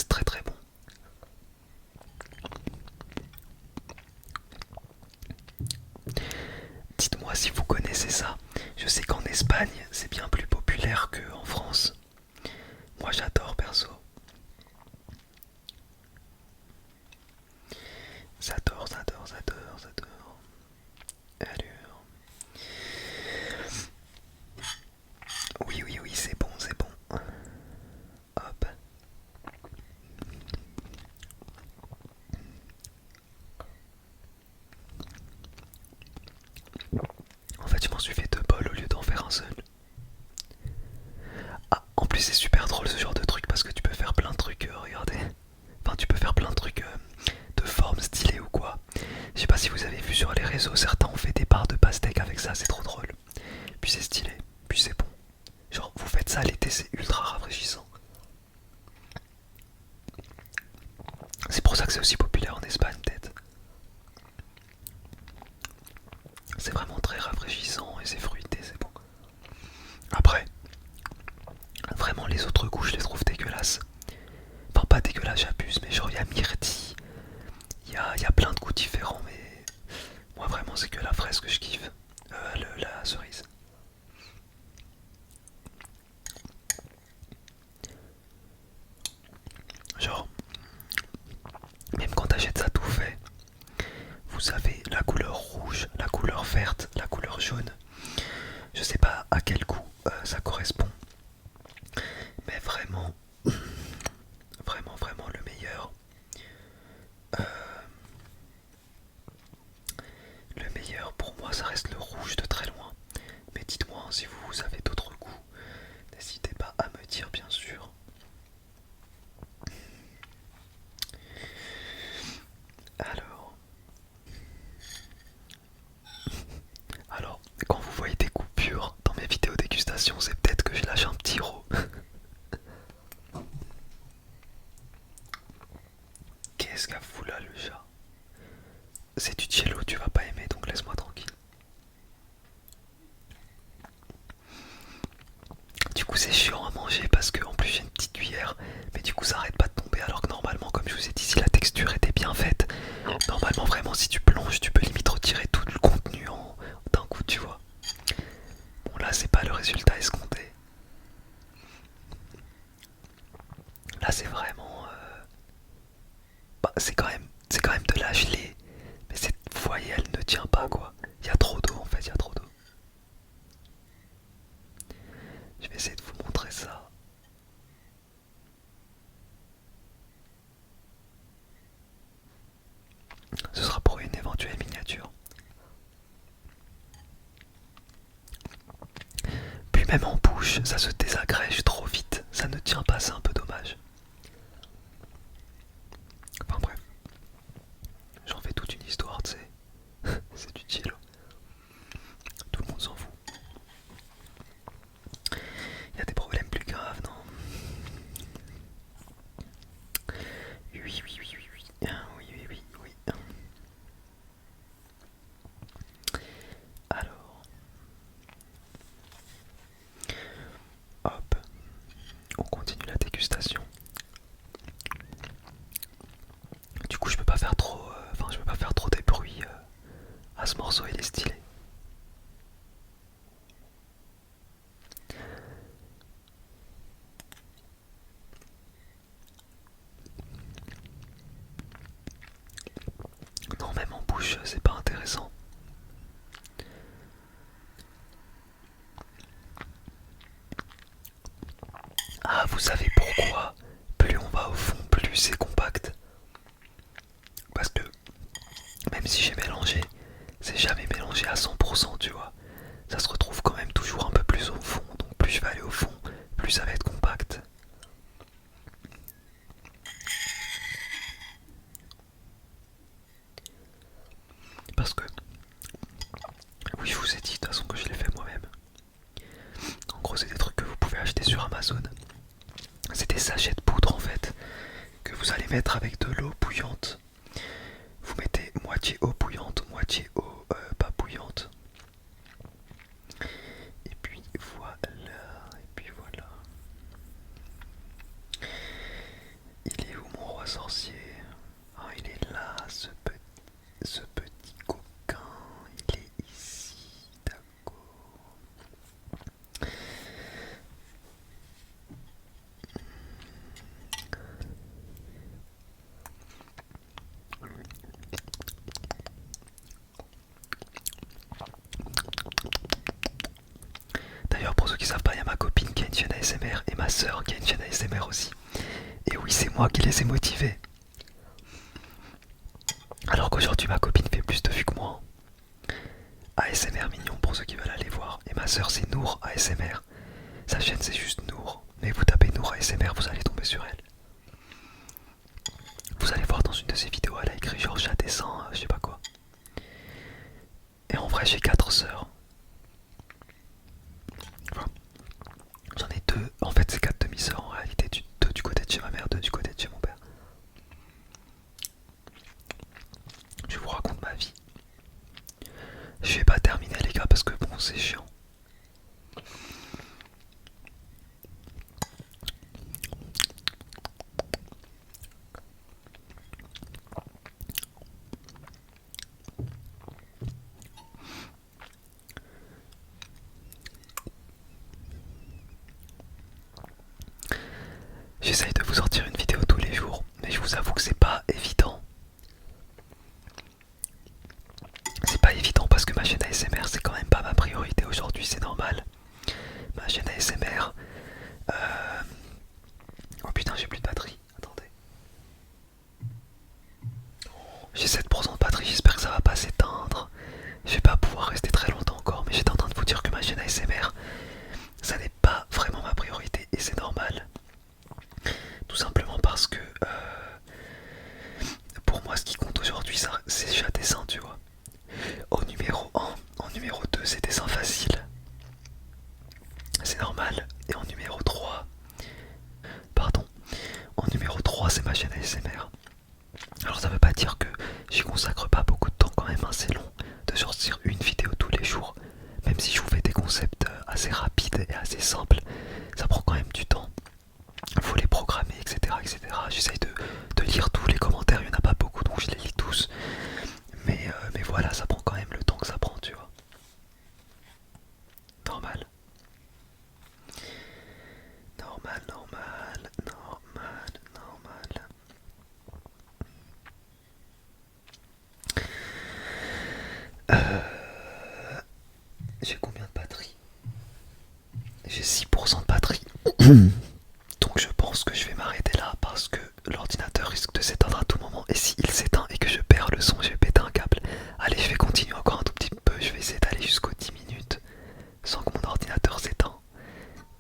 très très bon. Dites-moi si vous connaissez ça. Je sais qu'en Espagne, c'est bien plus populaire qu'en France. Moi j'adore perso. J'adore, j'adore, j'adore, j'adore. Alors. Oui, oui, oui, c'est bon, c'est bon. Hop. En fait, je m'en suis fait deux bols au lieu d'en faire un seul. Ah, en plus, c'est super drôle ce genre de truc parce que tu peux faire plein de trucs, regardez. Enfin, tu peux faire plein de trucs de formes stylées ou quoi. Je sais pas si vous avez vu sur les réseaux, certains ont fait des barres de pastèque avec ça, c'est trop drôle. Puis c'est stylé, puis c'est bon. Genre, vous faites ça l'été, c'est ultra rafraîchissant. C'est pour ça que c'est aussi populaire en Espagne, peut-être. C'est vraiment très rafraîchissant et c'est fruité, c'est bon. Après, vraiment, les autres goûts, je les trouve dégueulasses. Enfin, pas dégueulasses, j'abuse, mais genre, il y a myrtille, il y a plein de goûts différents, mais moi, vraiment, c'est que la fraise que je kiffe. La cerise. Genre, même quand t'achètes ça tout fait, vous avez la couleur rouge, la couleur verte, la couleur jaune. Je sais pas à quel goût ça correspond, mais vraiment, vraiment, vraiment le meilleur. Euh, le meilleur pour moi, ça reste le rouge de très loin. Mais dites-moi si vous avez d'autres goûts. N'hésitez pas à me dire, bien sûr. Alors, alors, quand vous voyez des coupures dans mes vidéos dégustation, c'est peut-être que je lâche un petit roux. Qu'est-ce qu'a fou là le chat? C'est du cello, tu vas pas aimer, donc laisse-moi tranquille. Du coup c'est chiant à manger parce que en plus j'ai une petite cuillère, mais du coup ça arrête pas de tomber alors que normalement comme je vous ai dit si la texture était bien faite, normalement vraiment si tu plonges tu peux limite retirer tout le contenu d'un coup tu vois. Bon là c'est pas le résultat escompté. Là c'est vraiment... bah, c'est quand même de la gelée, mais cette vous voyez elle ne tient pas quoi. Il y a trop d'eau en fait, il y a trop d'eau. Je vais essayer de vous montrer ça. Ce sera pour une éventuelle miniature. Puis même en bouche, ça se désagrège trop vite, ça ne tient pas, c'est un peu dommage. Enfin bref, j'en fais toute une histoire, tu sais. C'est utile. Tout le monde s'en fout. Il y a des problèmes plus graves, non? Oui, oui, oui, oui, oui. Oui, oui, oui, oui. Alors, hop, on continue la dégustation. Du coup, je peux pas faire trop, enfin, je peux pas faire trop des bruits à ce morceau, il est stylé. Non, même en bouche, c'est pas intéressant. Ah, vous savez pourquoi? Plus on va au fond, plus c'est compact. Parce que même si j'ai mélangé, c'est jamais mélangé à 100%, tu vois. Ça se retrouve quand même toujours un peu plus au fond. Donc plus je vais aller au fond, plus ça va être compact. Parce que, oui, je vous ai dit de toute façon que je l'ai fait moi-même. En gros, c'est des trucs que vous pouvez acheter sur Amazon. C'est des sachets de poudre en fait, que vous allez mettre avec de l'eau bouillante. Vous mettez moitié eau bouillante, moitié eau pas bouillante. Et puis voilà, et puis voilà. Il est où sorcier. Ah, il est là, ce petit coquin. Il est ici, d'accord. D'ailleurs, pour ceux qui savent pas, il y a ma copine qui a une chaîne ASMR et ma soeur qui a une chaîne ASMR aussi. Et oui, c'est moi qui les ai motivés. Alors qu'aujourd'hui, ma copine fait plus de vues que moi. ASMR Mignon pour ceux qui veulent aller voir. Et ma soeur, c'est Nour ASMR. Sa chaîne, c'est juste Nour. Mais vous tapez Nour ASMR, vous allez tomber sur elle. Vous allez voir dans une de ses vidéos, elle a écrit genre chat dessin, je sais pas quoi. Et en vrai, j'ai 4 sœurs. Enfin, j'en ai 2. En fait, c'est 4 demi-sœurs en réalité. 2 du côté de chez ma mère, 2 du côté de chez mon père. Je vous raconte ma vie. Je vais pas terminer les gars parce que bon, c'est chiant. J'essaye de vous sortir une vidéo tous les jours, mais je vous avoue que c'est pas évident. C'est pas évident parce que ma chaîne ASMR c'est quand même pas ma priorité aujourd'hui, c'est normal. Ma chaîne ASMR... Oh putain, j'ai plus de batterie, attendez. J'ai 7% de batterie, j'espère que ça va pas s'éteindre. Je vais pas pouvoir rester très longtemps encore, mais j'étais en train de vous dire que ma chaîne ASMR, ça n'est pas vraiment ma priorité et c'est normal. Tout simplement parce que pour moi ce qui compte aujourd'hui c'est déjà dessin, tu vois. Au numéro 1, en numéro 2 c'est dessin facile. C'est normal. Et en numéro 3, pardon, en numéro 3 c'est ma chaîne ASMR. Alors ça veut pas dire que j'y consacre pas beaucoup de temps quand même, hein, c'est long de sortir une vidéo tous les jours. Même si je vous fais des concepts assez rapides et assez simples, ça prend quand même du temps. Faut les programmer, etc. etc. J'essaye de lire tous les commentaires, il n'y en a pas beaucoup donc je les lis tous. Mais voilà, ça prend quand même le temps que ça prend, tu vois. Normal. Normal, normal, normal, normal. J'ai combien de batterie? J'ai 6% de batterie. Donc je pense que je vais m'arrêter là parce que l'ordinateur risque de s'éteindre à tout moment. Et s'il s'éteint et que je perds le son, je vais péter un câble. Allez, je vais continuer encore un tout petit peu. Je vais essayer d'aller jusqu'aux 10 minutes sans que mon ordinateur s'éteint.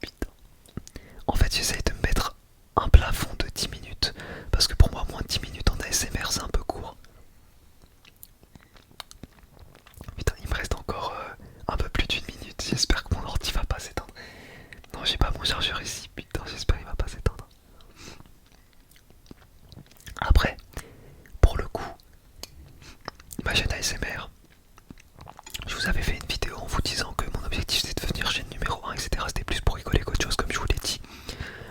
Putain. En fait, j'essaye de me mettre un plafond de 10 minutes. Parce que pour moi, moins de 10 minutes en ASMR, c'est un peu court. Putain, il me reste encore un peu plus d'une minute. J'espère que mon ordi va pas s'éteindre. Non, j'ai pas mon chargeur ici. Putain, j'espère qu'il va pas s'éteindre. Après, pour le coup, ma chaîne ASMR, je vous avais fait une vidéo en vous disant que mon objectif c'était de devenir chaîne numéro 1, etc. C'était plus pour rigoler qu'autre chose, comme je vous l'ai dit.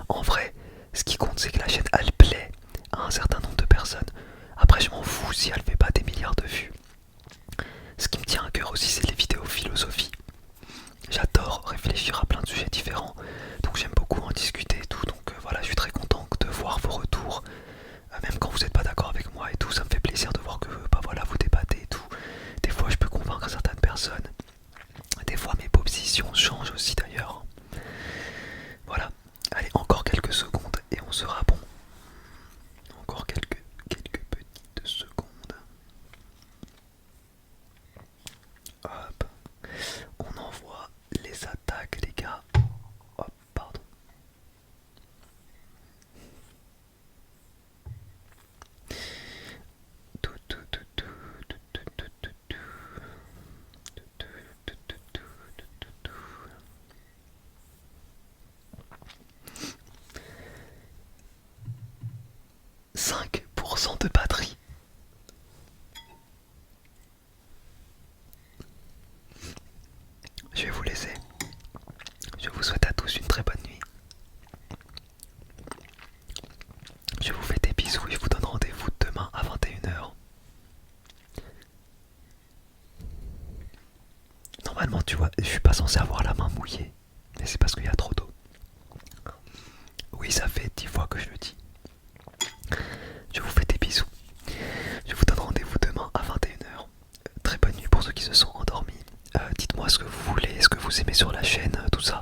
En vrai, ce qui compte, c'est que la chaîne, elle plaît à un certain nombre de personnes. Après, je m'en fous si elle fait pas des milliards de vues. Ce qui me tient à cœur aussi, c'est les vidéos philosophie. J'adore réfléchir à plein de sujets différents, donc j'aime beaucoup en discuter et tout. Donc voilà, je suis très content de voir vos retours. Même quand vous n'êtes pas d'accord avec moi et tout, ça me fait plaisir de voir que bah voilà, vous débattez et tout. Des fois, je peux convaincre certaines personnes. Des fois, mes positions changent aussi d'ailleurs. Voilà. Allez, encore quelques secondes et on sera bon. Encore quelques petites secondes. Hop. On envoie les attaques, les gars. Hop, pardon. Tout, tout, tout, tout, tout, tout, tout, tout, tout. 5% de batterie. Je vais vous laisser. Je vous souhaite à tous une très bonne nuit. Je vous fais des bisous et je vous donne censé avoir la main mouillée, mais c'est parce qu'il y a trop d'eau. Oui, ça fait 10 fois que je le dis. Je vous fais des bisous. Je vous donne rendez-vous demain à 21h. Très bonne nuit pour ceux qui se sont endormis. Dites-moi ce que vous voulez, ce que vous aimez sur la chaîne, tout ça.